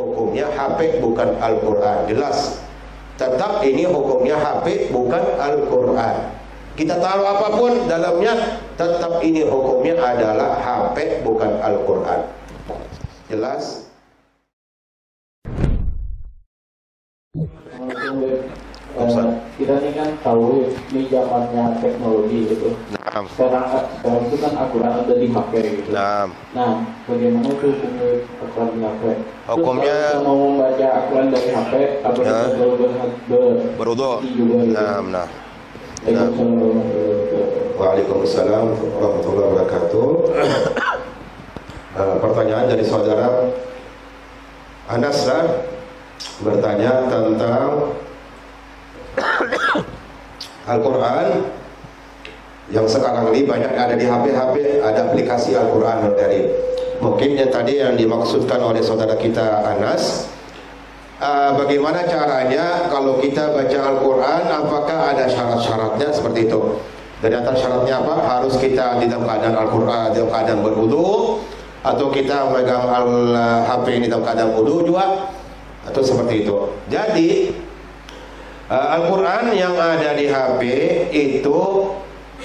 hukumnya HP bukan Al-Quran. Jelas, tetap ini hukumnya HP bukan Al-Quran. Kita taruh apapun dalamnya, tetap ini hukumnya adalah HP bukan Al-Quran. Jelas? Kita ini kan tahu ini zamannya teknologi gitu. Nah. Sekarang itu kan Al-Quran udah dipakai gitu. Nah, Bagaimana itu hukumnya Al-Quran di HP? Hukumnya Terus, mau membaca Al-Quran dari HP, apa berwudu. juga gitu. Nah. Waalaikumsalam warahmatullahi wabarakatuh. Pertanyaan dari saudara Anas bertanya tentang Al-Quran yang sekarang ini banyak ada di HP, ada aplikasi Al-Quran dari. Mungkin yang tadi yang dimaksudkan oleh saudara kita Anas, bagaimana caranya kalau kita baca Al-Quran, apakah ada syarat-syaratnya seperti itu? Dari antara syaratnya apa? Harus kita di dalam keadaan Al-Quran, dalam keadaan berwudu, atau kita memegang HP ini dalam keadaan wudu juga, atau seperti itu. Jadi Al-Quran yang ada di HP itu,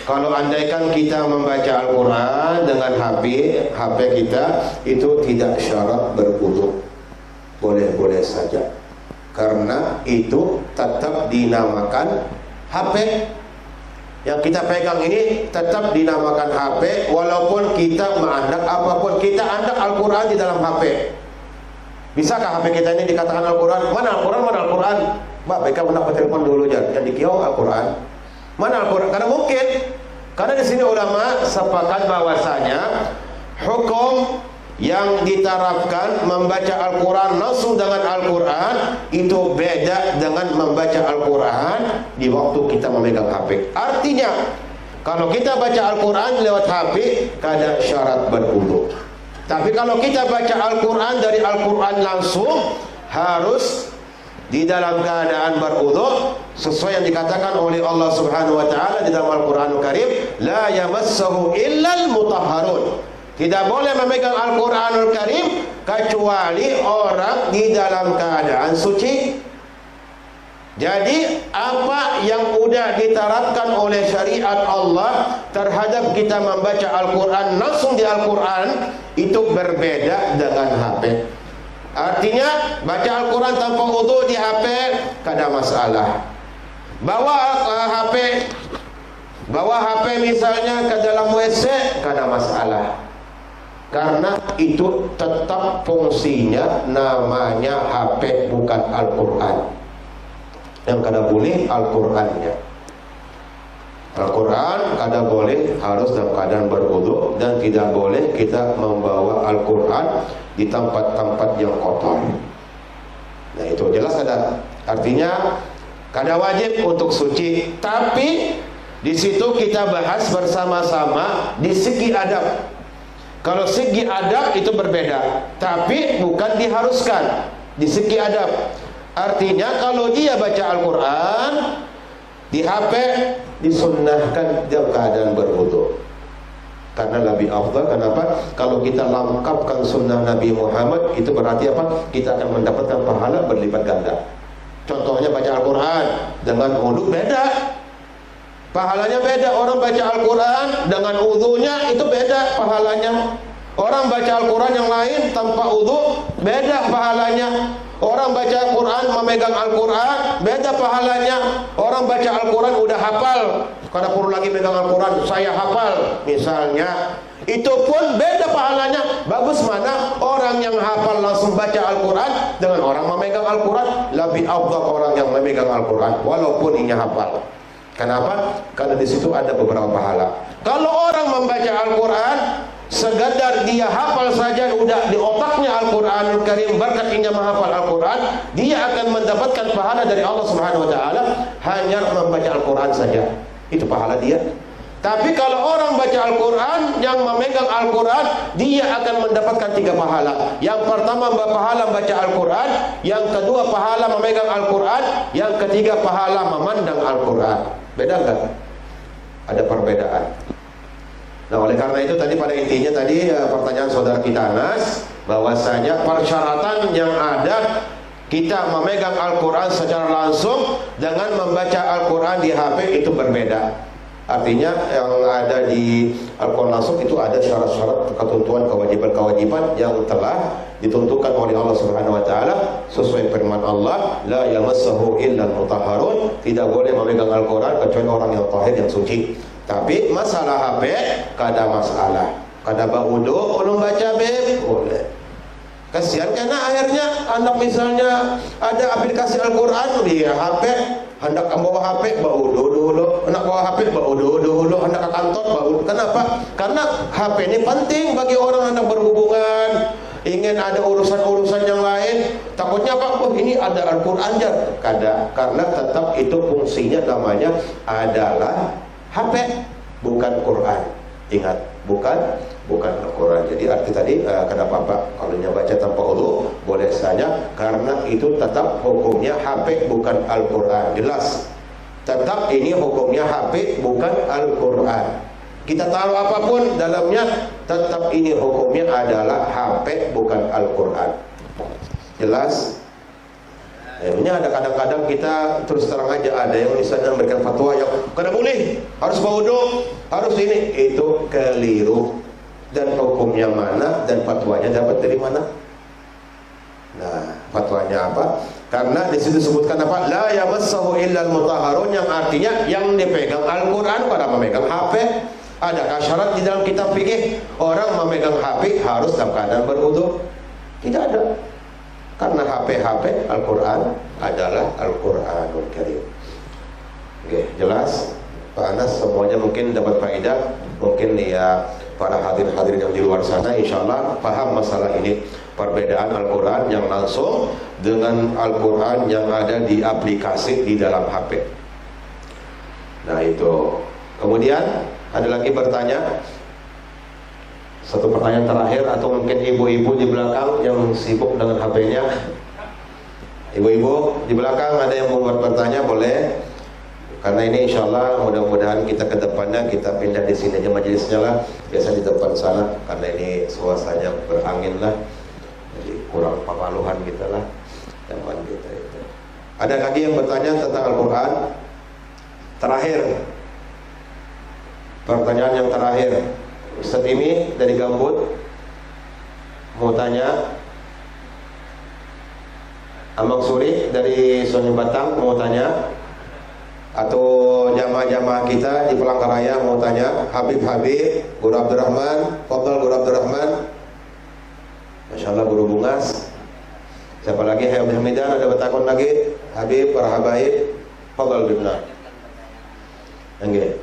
kalau andaikan kita membaca Al-Quran dengan HP kita, itu tidak syarat berwudu, boleh-boleh saja, karena itu tetap dinamakan HP. Yang kita pegang ini tetap dinamakan HP, walaupun kita mengandak apapun, kita andak Al-Quran di dalam HP. Bisakah HP kita ini dikatakan Al-Quran? Mana Al-Quran? Mana Al-Quran? Mbak, mereka mendapat telepon dulu yang dikiau Al-Quran. Mana Al-Quran? Karena mungkin, karena di sini ulama sepakat bahwasanya hukum yang diterapkan membaca Al-Quran langsung dengan Al-Quran itu beda dengan membaca Al-Quran di waktu kita memegang HP. Artinya, kalau kita baca Al-Quran lewat HP, kada syarat berwudu. Tapi kalau kita baca Al-Quran dari Al-Quran langsung, harus di dalam keadaan berwudu, sesuai yang dikatakan oleh Allah Subhanahu wa taala di dalam Al-Qur'anul Karim, la yamassahu illal mutahharun. Tidak boleh memegang Al-Quranul Karim kecuali orang di dalam keadaan suci. Jadi apa yang sudah diterapkan oleh syariat Allah terhadap kita membaca Al-Quran langsung di Al-Quran, itu berbeda dengan HP. Artinya baca Al-Quran tanpa wudu di HP kada masalah. Bawa HP misalnya ke dalam WC kada masalah, karena itu tetap fungsinya namanya HP bukan Al-Quran. Yang kada boleh Al-Qurannya. Al-Quran kada boleh harus dalam keadaan berwudu, dan tidak boleh kita membawa Al-Quran di tempat-tempat yang kotor. Nah itu jelas kada. Artinya kada wajib untuk suci, tapi di situ kita bahas bersama-sama di segi adab. Kalau segi adab itu berbeda, tapi bukan diharuskan di segi adab. Artinya kalau dia baca Al-Quran di HP, disunnahkan dalam keadaan berwudu, karena lebih afdal. Kenapa? Kalau kita lengkapkan sunnah Nabi Muhammad, itu berarti apa? Kita akan mendapatkan pahala berlipat ganda. Contohnya baca Al-Quran dengan wudu beda, pahalanya beda. Orang baca Al-Quran dengan wudunya itu beda pahalanya. Orang baca Al-Quran yang lain tanpa wudu beda pahalanya. Orang baca Al-Quran memegang Al-Quran beda pahalanya. Orang baca Al-Quran udah hafal, kada perlu lagi megang Al-Quran, saya hafal misalnya, itu pun beda pahalanya. Bagus mana orang yang hafal langsung baca Al-Quran dengan orang memegang Al-Quran? Lebih afdal orang yang memegang Al-Quran walaupun ini hafal. Kenapa? Karena di situ ada beberapa pahala. Kalau orang membaca Al-Quran sekadar dia hafal saja, udah di otaknya Al-Quranul Karim, berkat dia menghafal Al-Quran, dia akan mendapatkan pahala dari Allah Subhanahu wa taala hanya membaca Al-Quran saja. Itu pahala dia. Tapi kalau orang baca Al-Quran, yang memegang Al-Quran, dia akan mendapatkan 3 pahala. Yang pertama pahala membaca Al-Quran, yang kedua pahala memegang Al-Quran, yang ketiga pahala memandang Al-Quran. Beda enggak? Ada perbedaan. Nah oleh karena itu tadi pada intinya tadi pertanyaan saudara kita Anas, bahwasanya persyaratan yang ada kita memegang Al-Quran secara langsung dengan membaca Al-Quran di HP itu berbeda. Artinya yang ada di Al-Quran langsung itu ada syarat-syarat, ketentuan, kewajiban-kewajiban yang telah ditentukan oleh Allah Subhanahu wa taala sesuai firman Allah, la yamassahu illal mutahharun, tidak boleh memegang Al-Quran kecuali orang yang tahir, yang suci. Tapi masalah HP kada masalah. Kada baudo ulun baca beb boleh. Kasihan karena akhirnya anak misalnya ada aplikasi Al-Quran di HP, hendak bawa HP baudo dulu, hendak bawa HP baudo dulu, hendak ke kantor baudo. Kenapa? Karena HP ini penting bagi orang hendak berhubungan, ingin ada urusan-urusan yang lain. Takutnya apa? Oh ini ada Al-Quran jar. Kada, karena tetap itu fungsinya namanya adalah HP, bukan Quran. Ingat, bukan Al-Quran. Jadi arti tadi kenapa Pak kalau baca tanpa wudu boleh saja, karena itu tetap hukumnya HP bukan Al-Quran. Jelas, tetap ini hukumnya HP bukan Al-Quran. Kita taruh apapun dalamnya, tetap ini hukumnya adalah HP bukan Al-Quran. Jelas? Ini ada kadang-kadang kita terus terang aja ada yang misalnya memberikan fatwa yang kada boleh, harus wudu, harus ini, itu keliru. Dan hukumnya mana dan fatwanya dapat dari mana? Nah, fatwanya apa? Karena di situ disebutkan apa? La yamassahu illal mutahharun, yang artinya yang dipegang Al-Quran pada memegang HP. Adakah syarat di dalam kitab fikih orang memegang HP harus dalam keadaan berwudu? Tidak ada. Karena HP Al-Quran adalah Al-Quranul Karim. Oke, jelas? Pak Anas semuanya mungkin dapat faedah. Mungkin ya para hadirin yang di luar sana insyaallah paham masalah ini, perbedaan Al-Quran yang langsung dengan Al-Quran yang ada di aplikasi di dalam HP. Nah itu. Kemudian ada lagi bertanya, satu pertanyaan terakhir, atau mungkin ibu-ibu di belakang yang sibuk dengan HP-nya. Ibu-ibu di belakang ada yang mau bertanya boleh. Karena ini insya Allah mudah-mudahan kita ke depannya kita pindah di sini aja majelisnya lah, biasa di depan sana, karena ini suasananya berangin lah, jadi kurang papaluhan kita lah, teman kita itu. Ada lagi yang bertanya tentang Al-Quran? Terakhir, pertanyaan yang terakhir, Ustaz ini dari Gambut mau tanya. Amang Suri dari Sony Batang mau tanya, atau jamaah-jamaah kita di Palangkaraya mau tanya. Habib Guru Abdurrahman, Fadal Guru Abdurrahman, Masya Allah Guru Bungas. Siapa lagi? Habib Hamidan ada bertakon lagi. Habib, para habaib, Fadal Bibna. Enggak.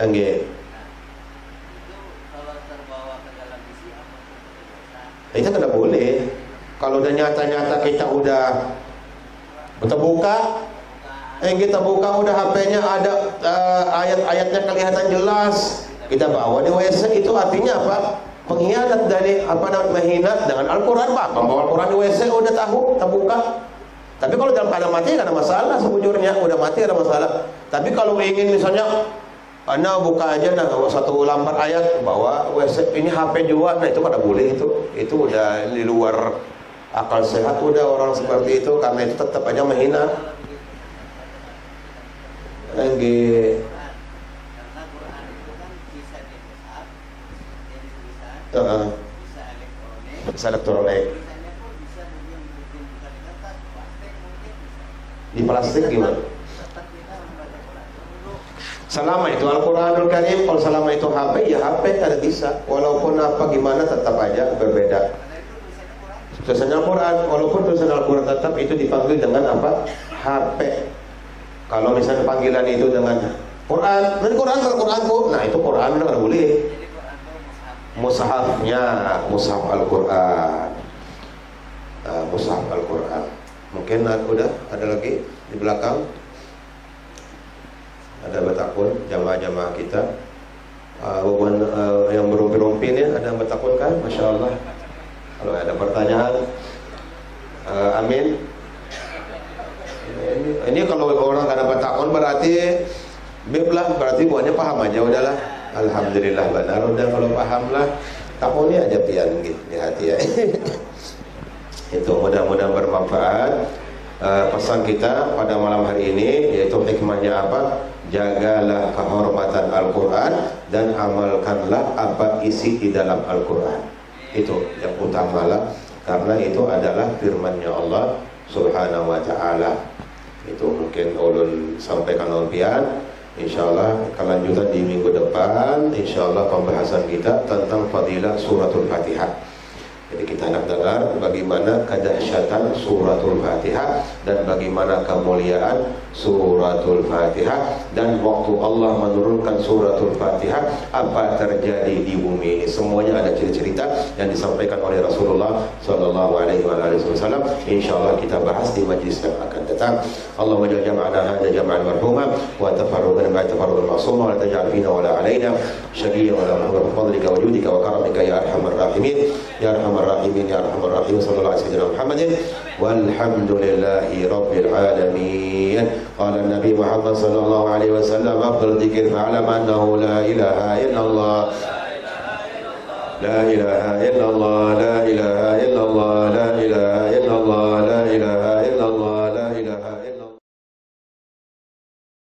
Enggak. Itu tidak boleh. Kalau udah nyata-nyata kita udah buka, kita buka udah HP-nya ada ayat-ayatnya kelihatan jelas, kita bawa di WC, itu artinya apa? Pengkhianat dari menghina dengan Al-Quran, Pak. Membawa Al-Quran di WC udah tahu, terbuka. Tapi kalau dalam keadaan mati kan ada masalah, sebujurnya udah mati ada masalah. Tapi kalau ingin misalnya Anda buka aja satu lembar ayat bawa WC, ini HP juga, nah itu pada boleh, itu udah di luar akal sehat udah orang seperti itu, karena itu tetap aja menghina. Enggak. Bisa elektronik. Di plastik gimana? Selama itu Al-Quranul Karim, kalau selama itu HP, ya HP ada bisa. Walaupun apa gimana tetap aja berbeda. Tulisan Al-Quran, walaupun tulisan Al-Quran tetap itu dipanggil dengan apa? HP. Kalau misalnya panggilan itu dengan Quran, Quranku, nah itu Quran udah boleh. Mushafnya, mushaf Al-Quran, mushaf Al-Quran. Mungkin udah ada lagi di belakang. Ada bertakun jamaah-jamaah kita, yang berumpi-rumpi ini ada yang bertakun kan? Masya Allah. Kalau ada pertanyaan, amin. Ini kalau orang gak ada bertakun berarti beb lah, berarti buahnya paham aja udahlah. Alhamdulillah benar udah kalau paham lah. Kamu ini aja pian gitu di hati ya. Itu mudah-mudahan bermanfaat. Pesan kita pada malam hari ini yaitu hikmahnya apa? Jagalah kehormatan Al-Quran dan amalkanlah apa isi di dalam Al-Quran. Itu yang utama lah, karena itu adalah firman-Nya Allah Subhanahu wa ta'ala. Itu mungkin ulun sampaikan olpian. Insyaallah kelanjutan di minggu depan, insyaallah pembahasan kita tentang fadilah suratul Fatihah. Jadi kita nak dengar bagaimana kedahsyatan suratul Fatihah dan bagaimana kemuliaan suratul Fatihah, dan waktu Allah menurunkan suratul Fatihah apa terjadi di bumi ini. Semuanya ada cerita-cerita yang disampaikan oleh Rasulullah sallallahu alaihi wasallam. Insyaallah kita bahas di majlis yang akan datang. Allahumma ja'al jam'ana hadza jam'an marhuma wa tafarruqana ma'a tafarruqil ma'suma wa la taj'al fina wa la 'alaina syaqiyyan wa la mahruman bi fadlika wa judika wa karamika ya arhamar rahimin ya arhamar rahimin ya arhamar rahimin sallallahu alaihi wasallam Muhammadin walhamdulillahi rabbil alamin. Qala Nabi Muhammad sallallahu alaihi wasallam afdal dzikir fa'lam annahu la ilaha illallah la ilaha illallah la ilaha illallah la